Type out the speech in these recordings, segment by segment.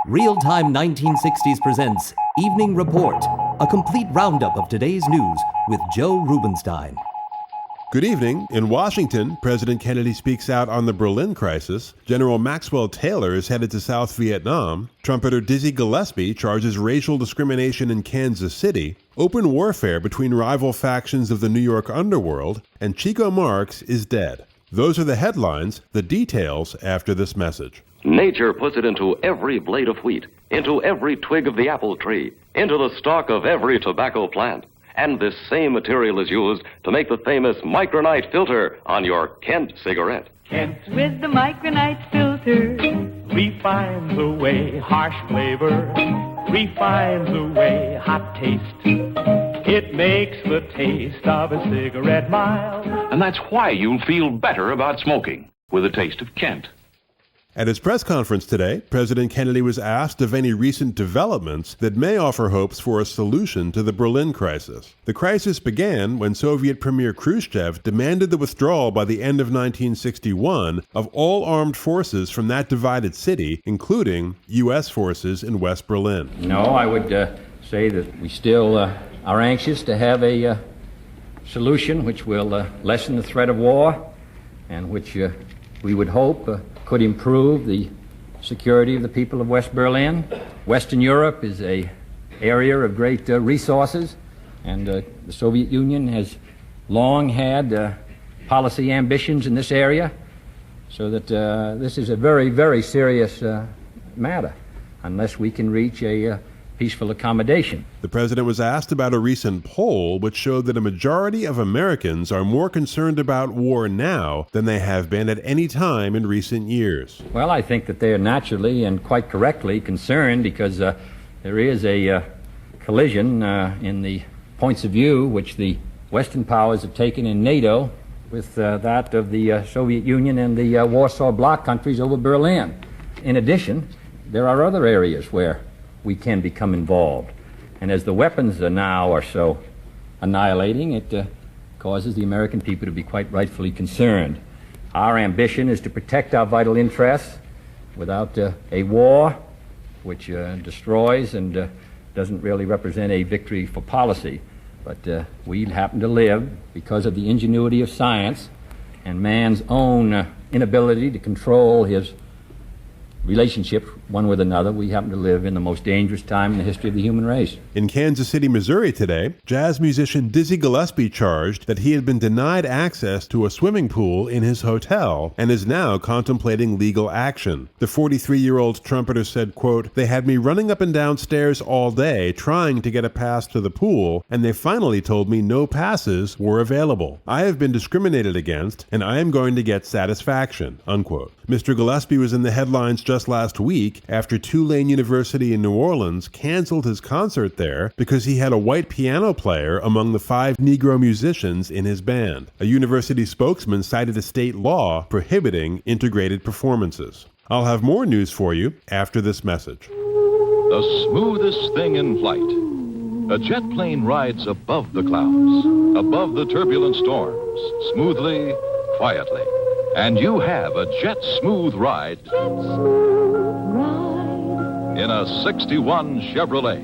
Real-Time 1960s presents Evening Report, a complete roundup of today's news with Joe Rubenstein. Good evening. In Washington, President Kennedy speaks out on the Berlin crisis. General Maxwell Taylor is headed to South Vietnam. Trumpeter Dizzy Gillespie charges racial discrimination in Kansas City. Open warfare between rival factions of the New York underworld. And Chico Marx is dead. Those are the headlines. The details after this message. Nature puts it into every blade of wheat, into every twig of the apple tree, into the stalk of every tobacco plant. And this same material is used to make the famous Micronite filter on your Kent cigarette. Kent with the Micronite filter refines away harsh flavor, refines away hot taste. It makes the taste of a cigarette mild. And that's why you'll feel better about smoking with a taste of Kent. At his press conference today, President Kennedy was asked of any recent developments that may offer hopes for a solution to the Berlin crisis. The crisis began when Soviet Premier Khrushchev demanded the withdrawal by the end of 1961 of all armed forces from that divided city, including U.S. forces in West Berlin. No, I would say that we still are anxious to have a solution which will lessen the threat of war and which we would hope could improve the security of the people of West Berlin. Western Europe is an area of great resources, and the Soviet Union has long had policy ambitions in this area, so that this is a very, very serious matter unless we can reach a peaceful accommodation. The president was asked about a recent poll which showed that a majority of Americans are more concerned about war now than they have been at any time in recent years. Well, I think that they are naturally and quite correctly concerned because there is a collision in the points of view which the Western powers have taken in NATO with that of the Soviet Union and the Warsaw Bloc countries over Berlin. In addition, there are other areas where we can become involved. And as the weapons now are so annihilating, it causes the American people to be quite rightfully concerned. Our ambition is to protect our vital interests without a war which destroys and doesn't really represent a victory for policy. But we happen to live, because of the ingenuity of science and man's own inability to control his relationship one with another, we happen to live in the most dangerous time in the history of the human race. In Kansas City, Missouri today, jazz musician Dizzy Gillespie charged that he had been denied access to a swimming pool in his hotel and is now contemplating legal action. The 43-year-old trumpeter said, quote, "They had me running up and down stairs all day trying to get a pass to the pool, and they finally told me no passes were available. I have been discriminated against, and I am going to get satisfaction," unquote. Mr. Gillespie was in the headlines just last week after Tulane University in New Orleans canceled his concert there because he had a white piano player among the 5 Negro musicians in his band. A university spokesman cited a state law prohibiting integrated performances. I'll have more news for you after this message. The smoothest thing in flight. A jet plane rides above the clouds, above the turbulent storms, smoothly, quietly. And you have a jet smooth ride in a 61 Chevrolet.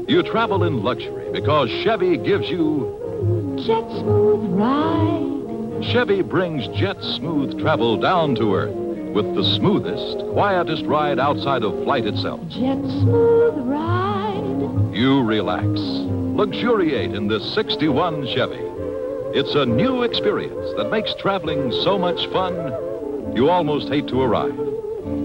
You travel in luxury because Chevy gives you jet smooth ride. Chevy brings jet smooth travel down to earth with the smoothest, quietest ride outside of flight itself. Jet smooth ride. You relax, luxuriate in this 61 Chevy. It's a new experience that makes traveling so much fun, you almost hate to arrive.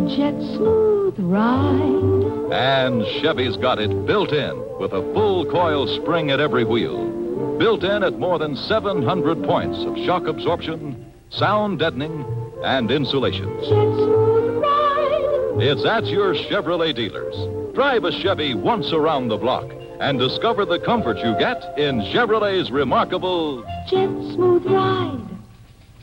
Jet smooth ride. And Chevy's got it built in with a full coil spring at every wheel. Built in at more than 700 points of shock absorption, sound deadening, and insulation. Jet smooth ride. It's at your Chevrolet dealers. Drive a Chevy once around the block and discover the comfort you get in Chevrolet's remarkable jet smooth ride.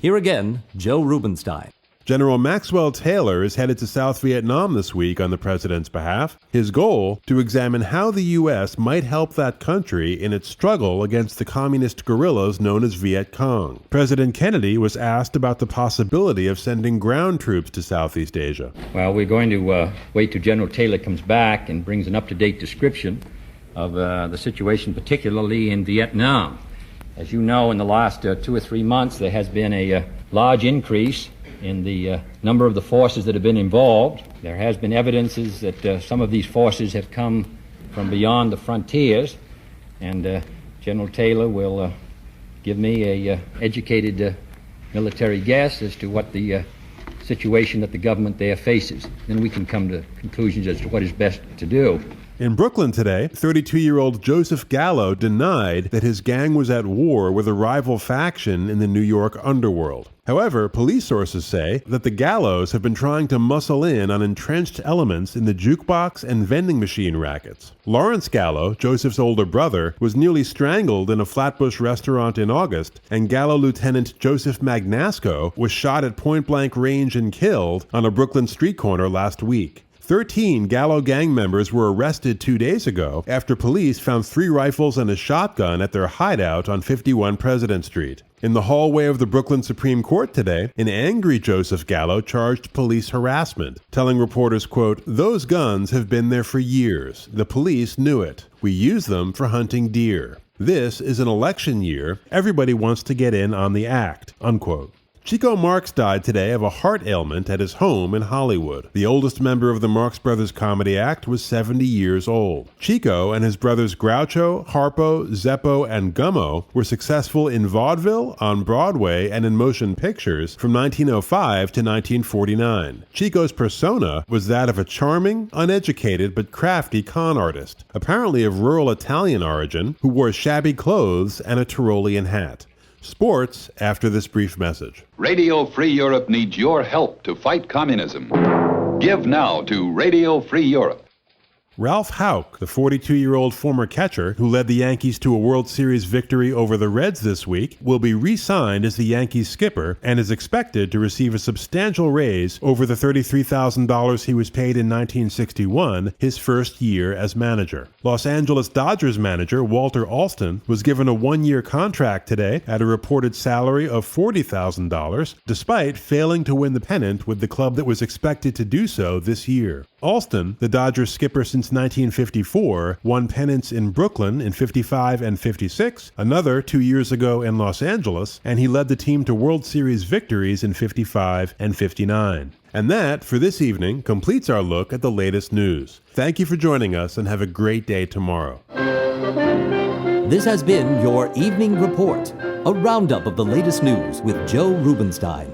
Here again, Joe Rubenstein. General Maxwell Taylor is headed to South Vietnam this week on the president's behalf. His goal, to examine how the U.S. might help that country in its struggle against the communist guerrillas known as Viet Cong. President Kennedy was asked about the possibility of sending ground troops to Southeast Asia. Well, we're going to wait till General Taylor comes back and brings an up-to-date description of the situation, particularly in Vietnam. As you know, in the last 2 or 3 months, there has been a large increase in the number of the forces that have been involved. There has been evidences that some of these forces have come from beyond the frontiers, and General Taylor will give me a educated military guess as to what the situation that the government there faces. Then we can come to conclusions as to what is best to do. In Brooklyn today, 32-year-old Joseph Gallo denied that his gang was at war with a rival faction in the New York underworld. However, police sources say that the Gallos have been trying to muscle in on entrenched elements in the jukebox and vending machine rackets. Lawrence Gallo, Joseph's older brother, was nearly strangled in a Flatbush restaurant in August, and Gallo Lieutenant Joseph Magnasco was shot at point-blank range and killed on a Brooklyn street corner last week. 13 Gallo gang members were arrested 2 days ago after police found 3 rifles and a shotgun at their hideout on 51 President Street. In the hallway of the Brooklyn Supreme Court today, an angry Joseph Gallo charged police harassment, telling reporters, quote, "Those guns have been there for years. The police knew it. We use them for hunting deer. This is an election year. Everybody wants to get in on the act," unquote. Chico Marx died today of a heart ailment at his home in Hollywood. The oldest member of the Marx Brothers Comedy Act was 70 years old. Chico and his brothers Groucho, Harpo, Zeppo, and Gummo were successful in vaudeville, on Broadway, and in motion pictures from 1905 to 1949. Chico's persona was that of a charming, uneducated, but crafty con artist, apparently of rural Italian origin, who wore shabby clothes and a Tyrolean hat. Sports after this brief message. Radio Free Europe needs your help to fight communism. Give now to Radio Free Europe. Ralph Houck, the 42-year-old former catcher who led the Yankees to a World Series victory over the Reds this week, will be re-signed as the Yankees skipper and is expected to receive a substantial raise over the $33,000 he was paid in 1961, his first year as manager. Los Angeles Dodgers manager Walter Alston was given a 1-year contract today at a reported salary of $40,000, despite failing to win the pennant with the club that was expected to do so this year. Alston, the Dodgers skipper since 1954, won pennants in Brooklyn in 55 and 56, another 2 years ago in Los Angeles, and he led the team to World Series victories in 55 and 59. And that, for this evening, completes our look at the latest news. Thank you for joining us, and have a great day tomorrow. This has been your Evening Report, a roundup of the latest news with Joe Rubenstein.